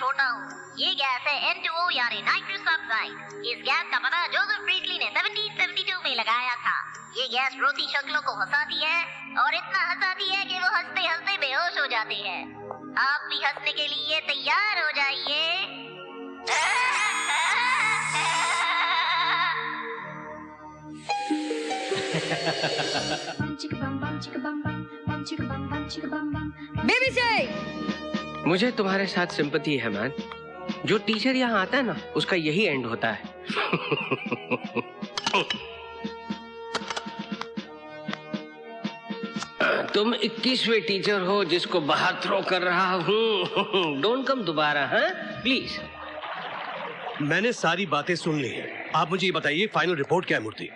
छोटा हूँ। ये गैस है N2O यानी नाइट्रस ऑक्साइड। इस गैस का पता जोसेफ प्रीस्टली ने 1772 में लगाया था। ये गैस रोती शक्लों को हंसाती है और इतना हंसाती है कि वो हंसते हंसते बेहोश हो जाते हैं। आप भी हंसने के लिए तैयार हो जाइए। बेबी से मुझे तुम्हारे साथ सिंपैथी है मैन। जो टीचर यहाँ आता है ना, उसका यही एंड होता है। तुम 21वें टीचर हो जिसको बाहर थ्रो कर रहा हूँ। डोंट कम दोबारा, हाँ प्लीज। मैंने सारी बातें सुन ली हैं। आप मुझे ये बताइए फाइनल रिपोर्ट क्या है मूर्ति?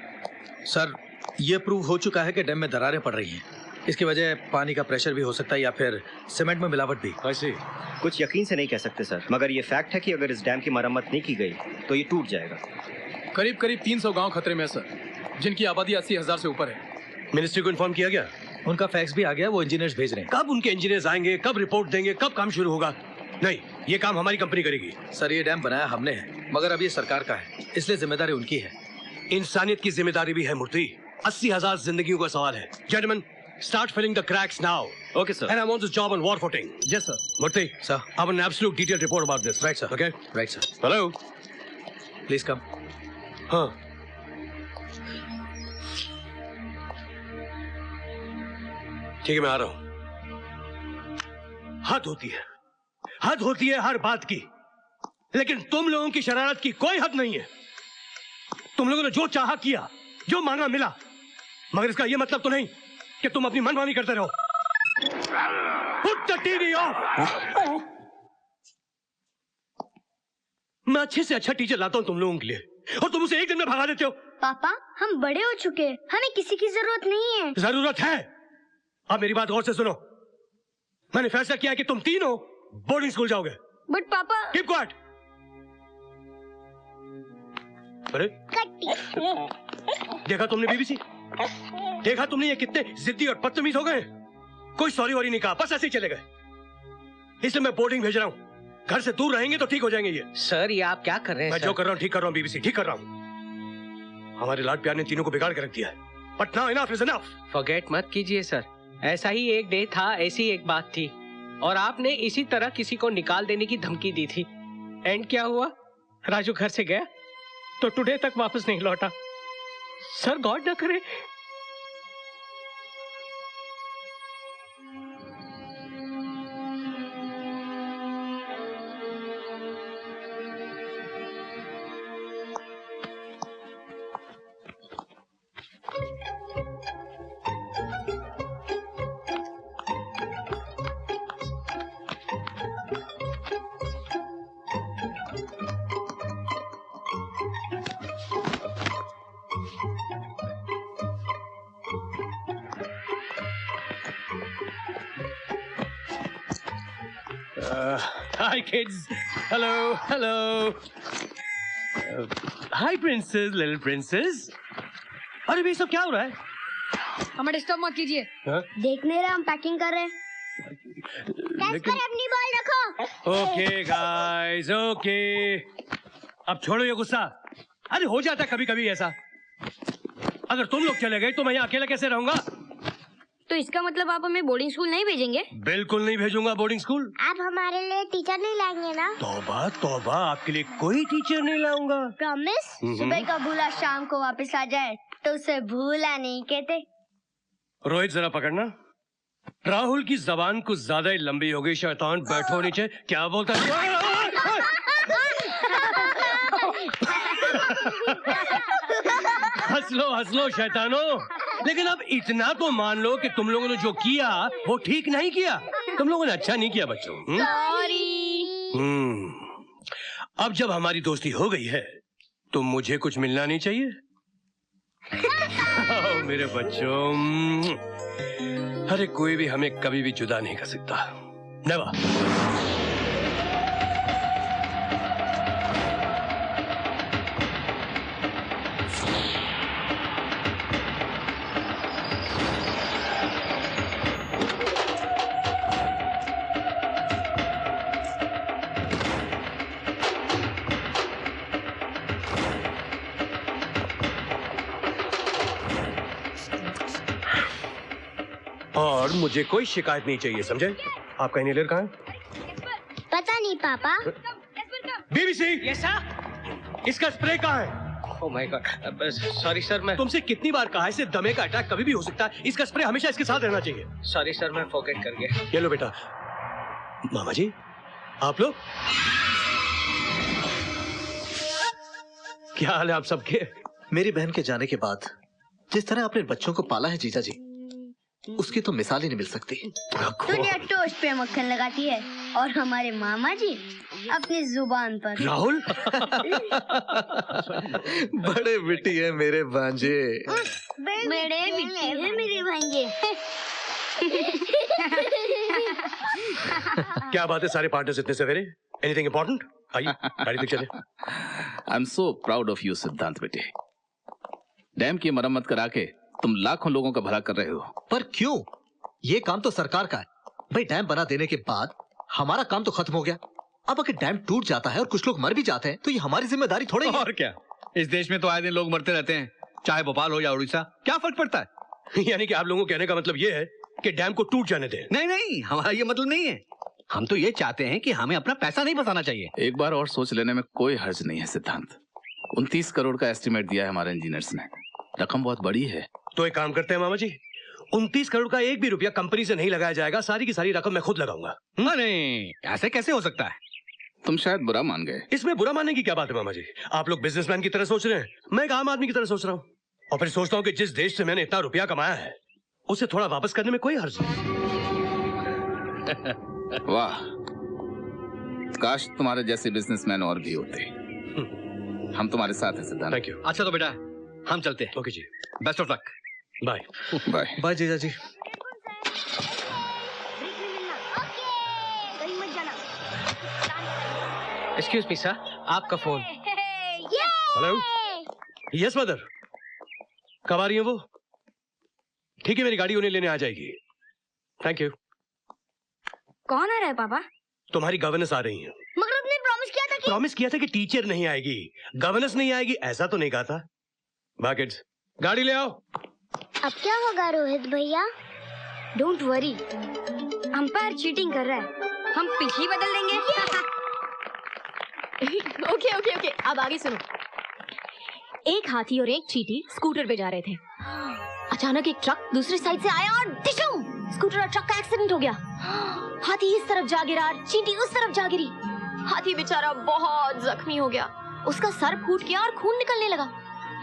सर, ये प्रूव हो चुका है कि डैम में दरारें पड़ रही हैं। इसकी वजह पानी का प्रेशर भी हो सकता है या फिर सीमेंट में मिलावट भी। वैसे कुछ यकीन से नहीं कह सकते सर, मगर ये फैक्ट है कि अगर इस डैम की मरम्मत नहीं की गई तो ये टूट जाएगा। करीब 300 गांव खतरे में है सर, जिनकी आबादी 80,000 से ऊपर है। मिनिस्ट्री को इन्फॉर्म किया गया? उनका फैक्स भी आ गया, वो इंजीनियर्स भेज रहे हैं। कब उनके इंजीनियर्स आएंगे, कब रिपोर्ट देंगे, कब काम शुरू होगा? नहीं, ये काम हमारी कंपनी करेगी। सर, ये डैम बनाया हमने है, मगर अब ये सरकार का है, इसलिए जिम्मेदारी उनकी है। इंसानियत की जिम्मेदारी भी है मूर्ति। 80,000 जिंदगियों का सवाल है। Gentleman, start filling the cracks now. Okay, sir. And I want this job on war footing. Yes, sir. Murthy, sir, I want an absolute detailed report about this. Right, sir. Okay? Right, sir. Hello? Please come. हाँ। ठीक है, मैं आ रहा हूँ। हद होती है हर बात की, लेकिन तुम लोगों की शरारत की कोई हद नहीं है। तुम लोगों ने जो चाहा किया, जो मांगा मिला, मगर इसका यह मतलब तो नहीं कि तुम अपनी मनमानी करते रहो। Put the TV off! मैं अच्छे से अच्छा टीचर लाता हूं तुम लोगों के लिए, और तुम उसे एक दिन में भगा देते हो। पापा, हम बड़े हो चुके, हमें किसी की जरूरत नहीं है। जरूरत है। अब मेरी बात गौर से सुनो। मैंने फैसला किया है कि तुम तीनों बोर्डिंग स्कूल जाओगे। बट पापा। Keep quiet! अरे देखा तुमने बीबीसी? देखा तुमने ये कितने जिद्दी और बदतमीज हो गए? कोई सॉरी वॉरी नहीं कहा, बस ऐसे ही चले गए। इसलिए मैं बोर्डिंग भेज रहा हूँ। घर से दूर रहेंगे तो ठीक हो जाएंगे ये। सर, ये आप क्या कर रहे हैं? मैं जो कर रहा हूँ ठीक कर रहा हूँ बीबीसी, ठीक कर रहा हूँ। हमारे लाड प्यार ने तीनों को बिगाड़ के रख दिया है। But now enough is enough. Forget मत कीजिए सर, ऐसा ही एक डे था, ऐसी एक बात थी, और आपने इसी तरह किसी को निकाल देने की धमकी दी थी। एंड क्या हुआ? राजू घर से गया तो टुडे तक वापस नहीं लौटा। सर, गॉड न करे। Hi kids. Hello. Hi princess, little princess. अरे ये सब क्या हो रहा है? हमें डिस्टर्ब मत कीजिए। देख नहीं रहे हम पैकिंग कर रहे हैं। कैश पर अपनी बॉल रखो। Okay guys, okay. अब छोड़ो ये गुस्सा। अरे हो जाता है कभी कभी ऐसा। अगर तुम लोग चले गए तो मैं यहाँ अकेला कैसे रहूंगा? तो इसका मतलब आप हमें बोर्डिंग स्कूल नहीं भेजेंगे? बिल्कुल नहीं भेजूंगा बोर्डिंग स्कूल। आप हमारे लिए टीचर नहीं लाएंगे ना? तौबा तौबा, आपके लिए कोई टीचर नहीं लाऊंगा। प्रॉमिस? सुबह का भूला शाम को वापस आ जाए तो उसे भूला नहीं कहते। रोहित जरा पकड़ना। राहुल की जबान कुछ ज्यादा ही लंबी हो गई। शैतान बैठो नीचे। क्या बोलता है? हंस लो शैतानों, लेकिन अब इतना तो मान लो कि तुम लोगों ने जो किया वो ठीक नहीं किया। तुम लोगों ने अच्छा नहीं किया बच्चों। सॉरी। अब जब हमारी दोस्ती हो गई है तो मुझे कुछ मिलना नहीं चाहिए? मेरे बच्चों, अरे कोई भी हमें कभी भी जुदा नहीं कर सकता। नेवर। और मुझे कोई शिकायत नहीं चाहिए, समझे? आपका इनहेलर कहाँ है? पता नहीं पापा। BBC, yes sir. इसका स्प्रे कहाँ है? Oh my God, sorry sir, मैं तुमसे कितनी बार कहा है, इसे दमे का अटैक कभी भी हो सकता है, इसका स्प्रे हमेशा इसके साथ रहना चाहिए। सॉरी सर, मैं फॉरगेट कर गया। ये लो बेटा। मामा जी, आप लोग क्या हाल है आप सबके? मेरी बहन के जाने के बाद जिस तरह अपने बच्चों को पाला है जीजा जी, उसकी तो मिसाल ही नहीं मिल सकती। दुनिया टोस्ट पे मक्खन लगाती है और हमारे मामा जी अपनी जुबान पर। राहुल, बड़े बिटी है मेरे भांजे। मेरे बिट्टी है मेरे भांजे। क्या बात है सारे पार्टनर्स इतने सवेरे? Anything important? आइए गाड़ी तक चले। I am so proud of you सिद्धांत बेटे। डैम की मरम्मत करा के तुम लाखों लोगों का भला कर रहे हो। पर क्यों? ये काम तो सरकार का है भाई। डैम बना देने के बाद हमारा काम तो खत्म हो गया। अब अगर डैम टूट जाता है और कुछ लोग मर भी जाते हैं तो ये हमारी जिम्मेदारी थोड़ी है। और क्या, इस देश में तो आए दिन लोग मरते रहते हैं, चाहे भोपाल हो या उड़ीसा, क्या फर्क पड़ता है? यानी कि आप लोगों को कहने का मतलब ये है कि डैम को टूट जाने दें? नहीं नहीं, हमारा ये मतलब नहीं है। हम तो ये चाहते हैं कि हमें अपना पैसा नहीं बचाना चाहिए। एक बार और सोच लेने में कोई हर्ज नहीं है सिद्धांत। 29 करोड़ का एस्टिमेट दिया है हमारे इंजीनियर्स ने। रकम बहुत बड़ी है। तो एक काम करते हैं मामा जी, 29 करोड़ का एक भी रुपया कंपनी से नहीं लगाया जाएगा, सारी की सारी रकम मैं खुद लगाऊंगा। नहीं, ऐसे कैसे हो सकता है? तुम शायद बुरा मान गए। इसमें बुरा मानने की क्या बात है मामा जी? आप लोग बिजनेसमैन की तरह सोच रहे हैं, मैं एक आम आदमी की तरह सोच रहा हूँ। और फिर सोचता हूँ कि जिस देश से मैंने इतना रुपया कमाया है उसे थोड़ा वापस करने में कोई हर्ज नहीं। वाह, काश तुम्हारे जैसे बिजनेसमैन और भी होते। हम तुम्हारे साथ हैं सिद्धांत। Thank you. अच्छा तो बेटा हम चलते हैं। ओके जी, best of luck. Bye bye bye जीजा जी। एक्सक्यूज मी सर, आपका फोन। हेलो। यस मदर, कब आ रही है वो? ठीक है, मेरी गाड़ी उन्हें लेने आ जाएगी। Thank you. कौन आ रहा है पापा? तुम्हारी गवर्नेंस आ रही है। मगर आपने प्रॉमिस किया था कि प्रॉमिस किया था कि टीचर नहीं आएगी, गवर्नेंस नहीं आएगी, ऐसा तो नहीं कहा था। बाय किड्स, गाड़ी ले आओ। अब क्या होगा रोहित भैया? डोंट वरी, अंपायर चीटिंग कर रहा है, हम पिच ही बदल देंगे। ओके ओके ओके, अब आगे सुनो। एक हाथी और एक चींटी स्कूटर पे जा रहे थे। अचानक एक ट्रक दूसरी साइड से आया और डिशम, स्कूटर और ट्रक का एक्सीडेंट हो गया। हाथी इस तरफ जा गिरा, चींटी उस तरफ जा गिरी। हाथी बेचारा बहुत जख्मी हो गया, उसका सर फूट गया और खून निकलने लगा।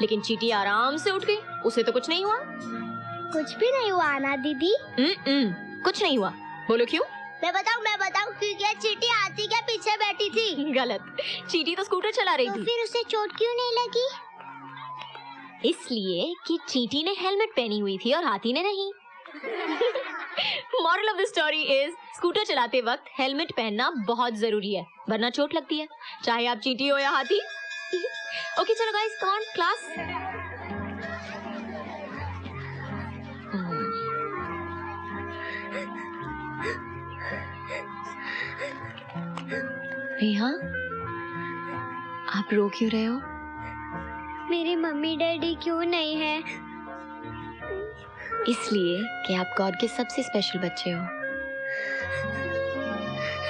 लेकिन चींटी आराम से उठ गई, उसे तो कुछ नहीं हुआ। कुछ भी नहीं हुआ ना दीदी? कुछ नहीं हुआ। बोलो क्यों? मैं बताऊं क्योंकि चींटी हाथी के पीछे बैठी थी। गलत, चींटी तो स्कूटर चला रही थी। फिर उसे चोट क्यों नहीं लगी? इसलिए कि चींटी ने हेलमेट पहनी हुई थी और हाथी ने नहीं। Moral of the story is, scooter चलाते वक्त हेलमेट पहनना बहुत जरूरी है, वरना चोट लगती है, चाहे आप चींटी हो या हाथी। ओके चलो guys, come on class. Neha, आप रो क्यों रहे हो? मेरी मम्मी डैडी क्यों नहीं है? इसलिए कि आप गॉड के सबसे स्पेशल बच्चे हो।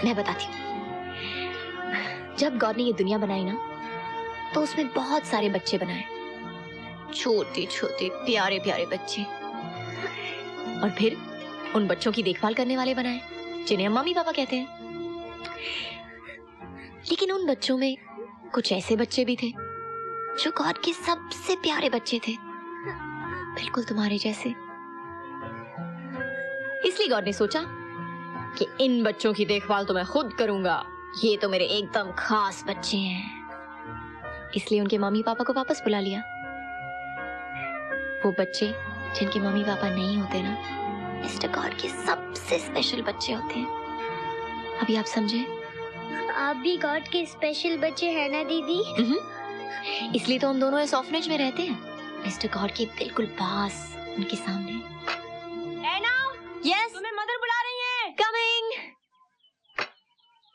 मैं बताती हूँ। जब गॉड ने ये दुनिया बनाई ना, तो उसमें बहुत सारे बच्चे बनाए, छोटे छोटे प्यारे प्यारे बच्चे। और फिर उन बच्चों की देखभाल करने वाले बनाए, जिन्हें हम मम्मी पापा कहते हैं। लेकिन उन बच्चों में कुछ ऐसे बच्चे भी थे जो गॉड के सबसे प्यारे बच्चे थे, बिल्कुल तुम्हारे जैसे। इसलिए गॉड ने सोचा कि इन बच्चों की देखभाल तो मैं खुद करूंगा, ये तो मेरे एकदम खास बच्चे हैं। इसलिए उनके मम्मी पापा को वापस बुला लिया। वो बच्चे जिनके मम्मी पापा नहीं होते ना, मिस्टर गॉड के सबसे स्पेशल बच्चे होते हैं। अभी आप समझे? आप भी गॉड के स्पेशल बच्चे हैं ना दीदी? इसलिए तो हम दोनों इस ऑर्फनेज में रहते हैं, मिस्टर गॉड के बिल्कुल पास, उनके सामने। Yes, तुम्हें मदर बुला रही है। Coming.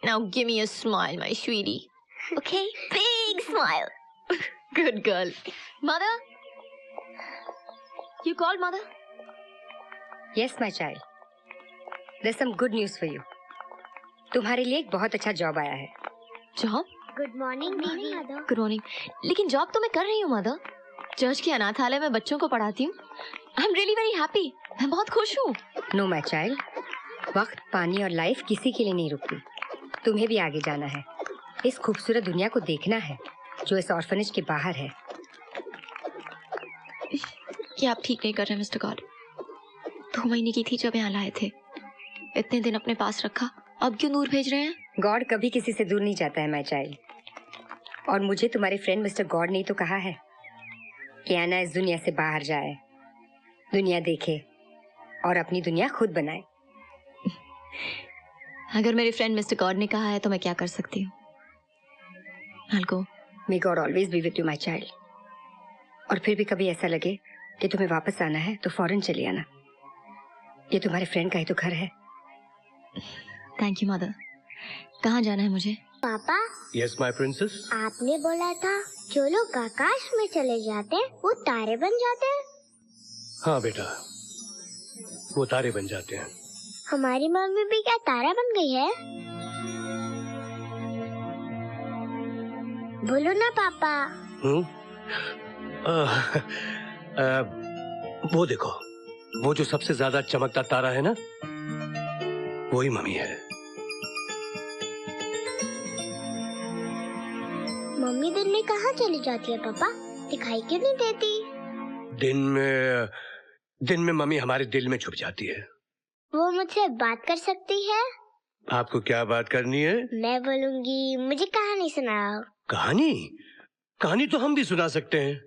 Now give me a smile, my sweetie. Okay, big smile. Good girl. Mother? You called mother? Yes my child, there some good news for you. तुम्हारे लिए एक बहुत अच्छा जॉब आया है। Job? Good morning mother. Good morning. लेकिन job तो मैं कर रही हूँ मदर। चर्च के अनाथालय में बच्चों को पढ़ाती हूँ। I am really very happy. मैं बहुत खुश हूँ। नो माय चाइल्ड, वक्त, पानी और लाइफ किसी के लिए नहीं रुकती। तुम्हें भी आगे जाना है, इस खूबसूरत दुनिया को देखना है जो इस ऑर्फनेज के बाहर है। ये आप ठीक नहीं कर रहे मिस्टर गॉड। 2 महीने की थी जब यहाँ लाए थे, इतने दिन अपने पास रखा, अब क्यों दूर भेज रहे हैं? गॉड कभी किसी से दूर नहीं जाता है माय चाइल्ड। और मुझे तुम्हारे फ्रेंड मिस्टर गॉड ने तो कहा है कि आना इस दुनिया से बाहर जाए, दुनिया देखे और अपनी दुनिया खुद बनाए। अगर मेरे फ्रेंड मिस्टर गॉड ने कहा है तो मैं क्या कर सकती हूँ? I'll go. May God always be with you, my child. और फिर भी कभी ऐसा लगे कि तुम्हें वापस आना है तो फौरन चले आना। ये तुम्हारे फ्रेंड का ही तो घर है। Thank you mother. कहाँ जाना है मुझे? पापा। Yes my princess. आपने बोला था जो लोग आकाश में चले जाते हैं वो तारे बन जाते हैं। हाँ बेटा, वो तारे बन जाते हैं। हमारी मम्मी भी क्या तारा बन गई है? बोलो ना पापा। वो देखो, वो जो सबसे ज्यादा चमकता तारा है ना, वही मम्मी है। मम्मी दिन में कहाँ चली जाती है पापा? दिखाई क्यों नहीं देती? दिन में मम्मी हमारे दिल में छुप जाती है। वो मुझसे बात कर सकती है? आपको क्या बात करनी है? मैं बोलूंगी मुझे कहानी सुनाओ। कहानी? कहानी तो हम भी सुना सकते हैं।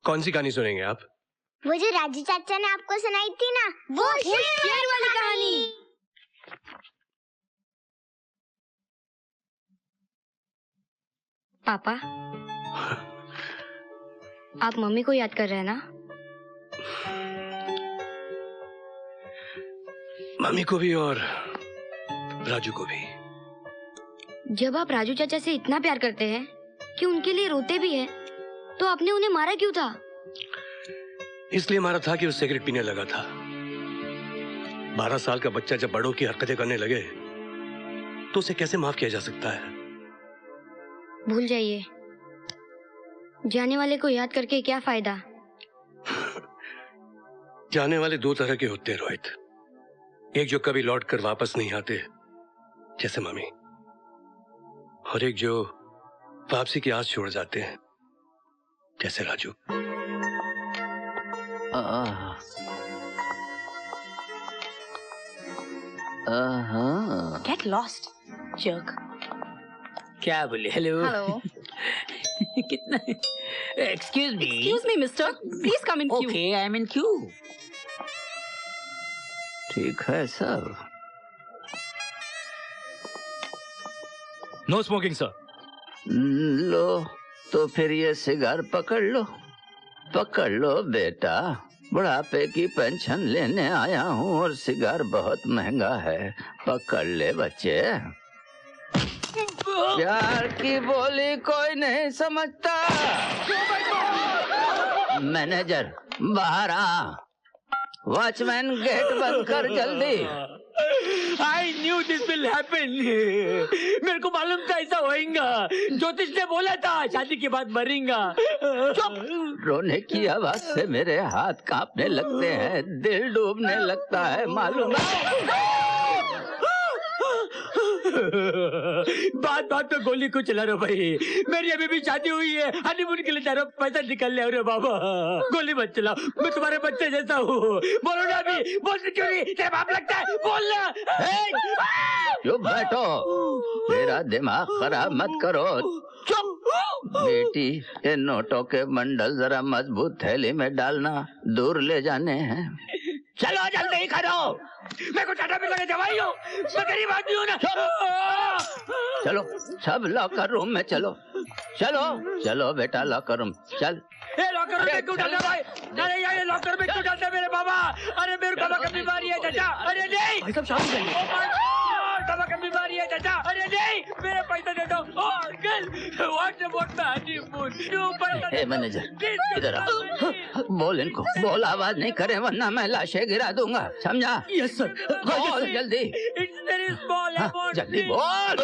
कौन सी कहानी सुनेंगे आप? वो जो राजू चाचा ने आपको सुनाई थी ना, वो शेर वाली कहानी। पापा, आप मम्मी को याद कर रहे हैं ना? मम्मी को भी और राजू को भी। जब आप राजू चाचा से इतना प्यार करते हैं कि उनके लिए रोते भी हैं, तो आपने उन्हें मारा क्यों था? इसलिए मारा था कि वो सिगरेट पीने लगा था। 12 साल का बच्चा जब बड़ों की हरकतें करने लगे तो उसे कैसे माफ किया जा सकता है? भूल जाइए, जाने वाले को याद करके क्या फायदा? जाने वाले 2 तरह के होते हैं रोहित। एक जो कभी लौट कर वापस नहीं आते, जैसे मम्मी, और एक जो वापसी की आस छोड़ जाते हैं, जैसे राजू। Get lost, jerk. क्या बोले? हेलो। Hello. कितना? Excuse me. Excuse me, mister. Please come in queue. Okay, I'm in queue. ठीक है सर। No smoking sir. लो तो फिर ये सिगार पकड़ लो, पकड़ लो बेटा। बुढ़ापे की पेंशन लेने आया हूँ और सिगार बहुत महंगा है। पकड़ ले बच्चे। प्यार की बोली कोई नहीं समझता। मैनेजर बाहर आ। वॉचमैन गेट बंद कर जल्दी। I knew this will happen. मेरे को मालूम था ऐसा होएगा। ज्योतिष ने बोला था शादी के बाद मरेगा। चुप! रोने की आवाज से मेरे हाथ कांपने लगते हैं, दिल डूबने लगता है, मालूम है? बात बात तो गोली को चला रहे भाई। मेरी अभी भी शादी हुई है, हनीमून के लिए जा रहा हूँ, पैसा निकल ले। अरे बाबा, गोली मत चलाओ, मैं तुम्हारे बच्चे जैसा हूँ। बोलो ना अभी, बोलने क्यों नहीं? तेरा बाप लगता है, बोलना। चुप बैठो, मेरा दिमाग खराब मत करो। चुप! बेटी, ये नोटों के बंडल जरा मजबूत थैली में डालना, दूर ले जाने हैं। चलो जल्दी करो, मैं को टाटा मिलने जवाई हूँ, मैं गरीब आदमी हूँ ना। चलो सब लॉकर रूम में चलो, चलो चलो बेटा लॉकर रूम चल। लॉकर में क्यों डालना भाई? अरे ये लॉकर में क्यों डालते मेरे बाबा? अरे मेरे बाबा की बीमारी है चाचा। अरे नहीं, भाई साहब शांत रहिए। अस्थमा की बीमारी है चाचा। अरे नहीं, मेरे पैसे दे दो। ओ uncle, what's about the honeymoon? ए मैनेजर, इधर आ। बोल इनको, बोल, आवाज नहीं करे वरना मैं लाशें गिरा दूंगा, समझा? Yes sir. बोल जल्दी। It's very small amount. जल्दी बोल।